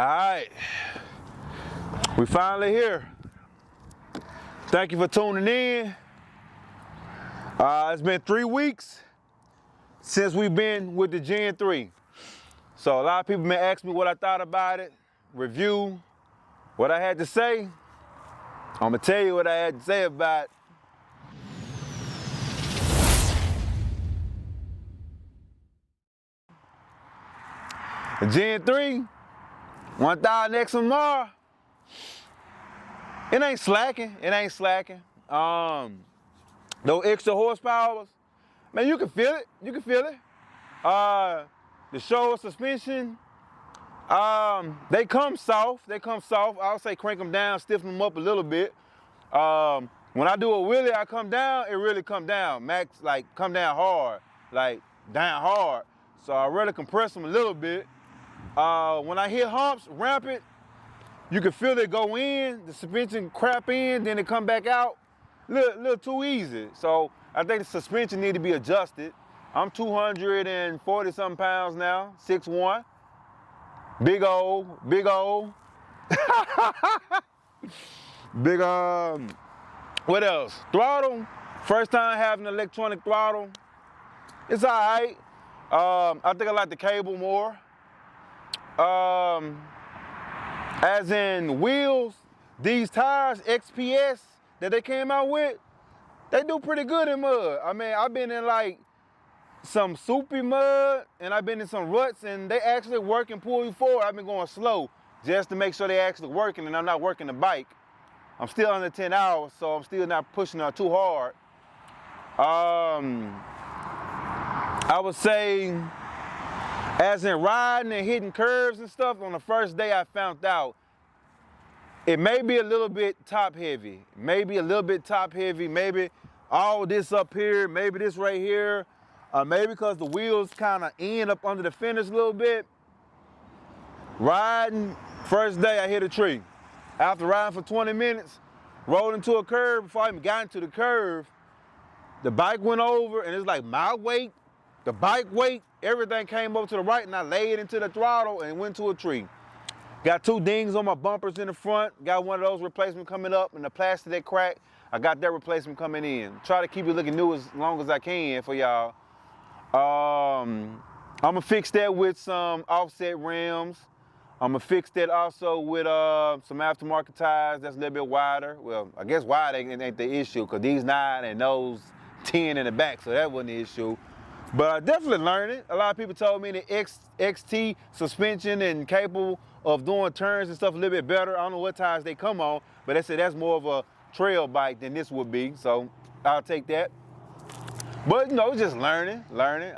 All right, we finally here. Thank you for tuning in. It's been 3 weeks since we've been with the Gen 3. So a lot of people been asking me what I thought about it, review, what I had to say. I'm gonna tell you what I had to say about it. The Gen 3, 1000 XMR, it ain't slacking, Those extra horsepowers, man, you can feel it, The show suspension, they come soft. I'll say crank them down, stiffen them up a little bit. When I do a wheelie, I come down, it really come down. Max, like, come down hard, down hard. So I really compress them a little bit. When I hit humps, ramp it, you can feel it go in, the suspension crap in, then it come back out. Little too easy. So I think the suspension need to be adjusted. I'm 240 something pounds now, 6'1". Big old. Big, what else? Throttle, first time having an electronic throttle. It's all right. I think I like the cable more. As in wheels, these tires, XPS, that they came out with, they do pretty good in mud. I mean, I've been in like some soupy mud and I've been in some ruts and they actually work and pull you forward. I've been going slow just to make sure they actually working and I'm not working the bike. I'm still under 10 hours, so I'm still not pushing her too hard. I would say, as in riding and hitting curves and stuff, on the first day I found out, it may be a little bit top heavy. Maybe all this up here, maybe this right here. Maybe because the wheels kind of end up under the fenders a little bit. Riding, first day I hit a tree. After riding for 20 minutes, rolled into a curve. Before I even got into the curve, the bike went over and it's like my weight, the bike weight, everything came over to the right and I laid into the throttle and went to a tree. Got 2 dings on my bumpers in the front. Got one of those replacements coming up and the plastic that cracked. I got that replacement coming in. Try to keep it looking new as long as I can for y'all. I'm gonna fix that with some offset rims. I'm gonna fix that also with some aftermarket tires that's a little bit wider. Well, I guess wide ain't the issue because these 9 and those 10 in the back, so that wasn't the issue. But I definitely learned it. A lot of people told me the XT suspension and capable of doing turns and stuff a little bit better. I don't know what tires they come on, but they said that's more of a trail bike than this would be, so I'll take that. But, it's just learning.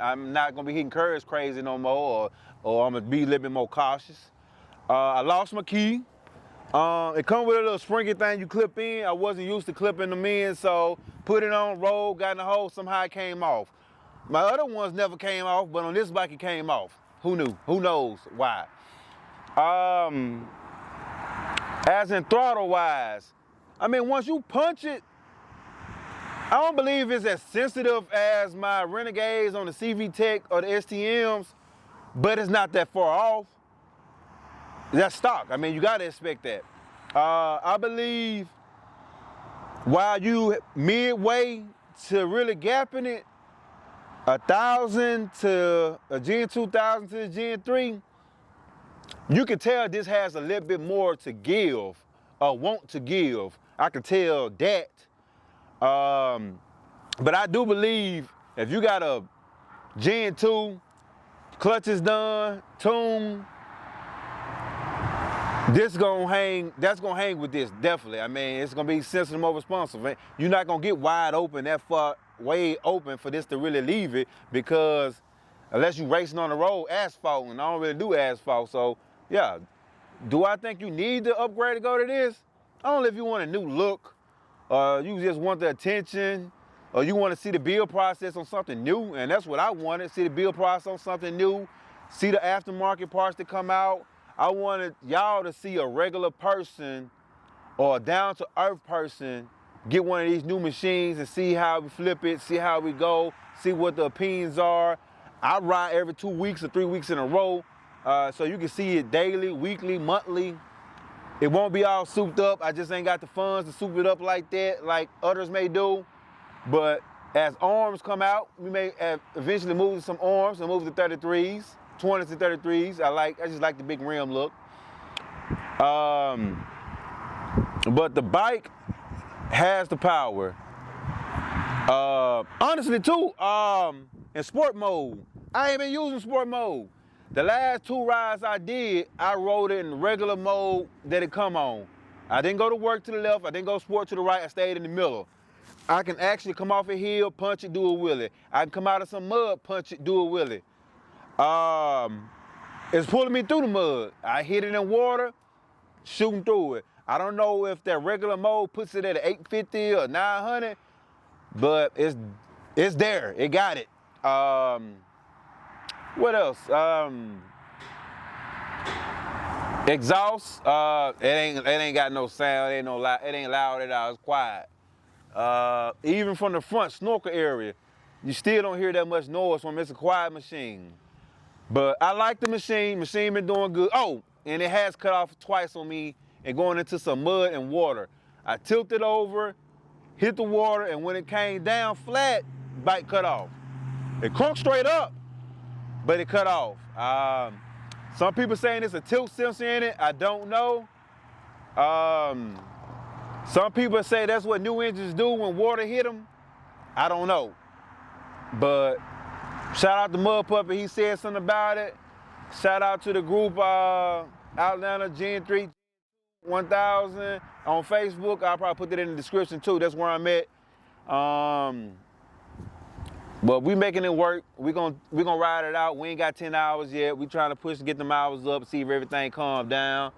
I'm not gonna be hitting curves crazy no more, or I'm gonna be a little bit more cautious. I lost my key. It comes with a little springy thing you clip in. I wasn't used to clipping them in, so put it on, roll, got in the hole, somehow it came off. My other ones never came off, but on this bike it came off. Who knew? Who knows why? As in throttle wise, I mean, once you punch it, I don't believe it's as sensitive as my Renegades on the CV Tech or the STMs, but it's not that far off. That's stock. I mean, you gotta expect that. I believe while you midway to really gapping it, 1000 to a Gen 2000 to the Gen 3, you can tell this has a little bit more to give, or want to give. I can tell that. But I do believe if you got a Gen 2, clutch is done, tune, that's gonna hang with this, definitely. I mean, it's gonna be sensitive, more responsive. Man. You're not gonna get wide open, that far, way open for this to really leave it, because unless you racing on the road, asphalt, and I don't really do asphalt, so yeah. Do I think you need to upgrade to go to this? I don't know if you want a new look, you just want the attention, or you want to see the build process on something new, and that's what I wanted, see the build process on something new, see the aftermarket parts that come out. I wanted y'all to see a regular person or a down-to-earth person get one of these new machines and see how we flip it, see how we go, see what the opinions are. I ride every 2 weeks or 3 weeks in a row. so you can see it daily, weekly, monthly. It won't be all souped up. I just ain't got the funds to soup it up like that, like others may do. But as arms come out, we may eventually move to some arms and move to 33s, 20s and 33s. I just like the big rim look. But the bike has the power. Honestly too, in sport mode, I ain't been using sport mode. The last 2 rides I did, I rode it in regular mode that it come on. I didn't go to work to the left, I didn't go sport to the right, I stayed in the middle. I can actually come off a hill, punch it, do a wheelie. I can come out of some mud, punch it, do a wheelie. It's pulling me through the mud. I hit it in water, shooting through it. I don't know if that regular mode puts it at 850 or 900, but it's there, it got it. What else? Exhaust. It ain't got no sound. It ain't loud at all. It's quiet. Even from the front snorkel area, you still don't hear that much noise from it. It's a quiet machine. But I like the machine. Machine been doing good. Oh, and it has cut off twice on me and going into some mud and water. I tilted over, hit the water, and when it came down flat, bike cut off. It crunk straight up, but it cut off. Some people saying there's a tilt sensor in it. I don't know. Some people say that's what new engines do when water hit them. I don't know. But shout out to Mud Puppy. He said something about it. Shout out to the group Outlander Gen 3 1000 on Facebook. I'll probably put that in the description too. That's where I'm at. But we making it work. We gonna ride it out. We ain't got 10 hours yet. We trying to push to get them hours up, see if everything calm down.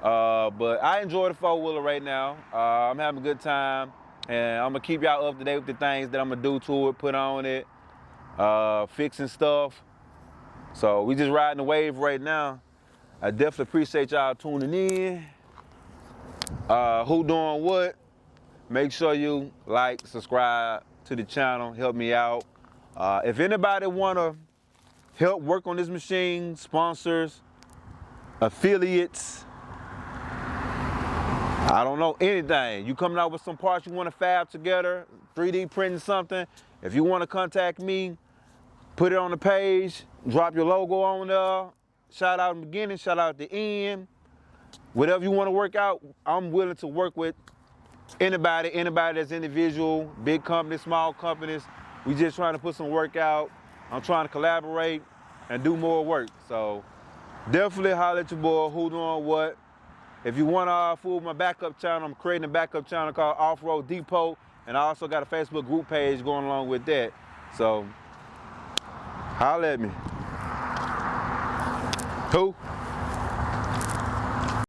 But I enjoy the 4-wheeler right now. I'm having a good time, and I'm gonna keep y'all up to date with the things that I'm gonna do to it, put on it, fixing stuff. So we just riding the wave right now. I definitely appreciate y'all tuning in. Who doing what? Make sure you like, subscribe to the channel, help me out. If anybody wanna help work on this machine, sponsors, affiliates, I don't know, anything. You coming out with some parts you wanna fab together, 3D printing something, if you wanna contact me, put it on the page, drop your logo on there, shout out in the beginning, shout out at the end. Whatever you wanna work out, I'm willing to work with anybody that's individual, big companies, small companies. We just trying to put some work out. I'm trying to collaborate and do more work. So definitely holler at your boy, who doing what. If you want to fool my backup channel, I'm creating a backup channel called Off-Road Depot, and I also got a Facebook group page going along with that. So holler at me. Who?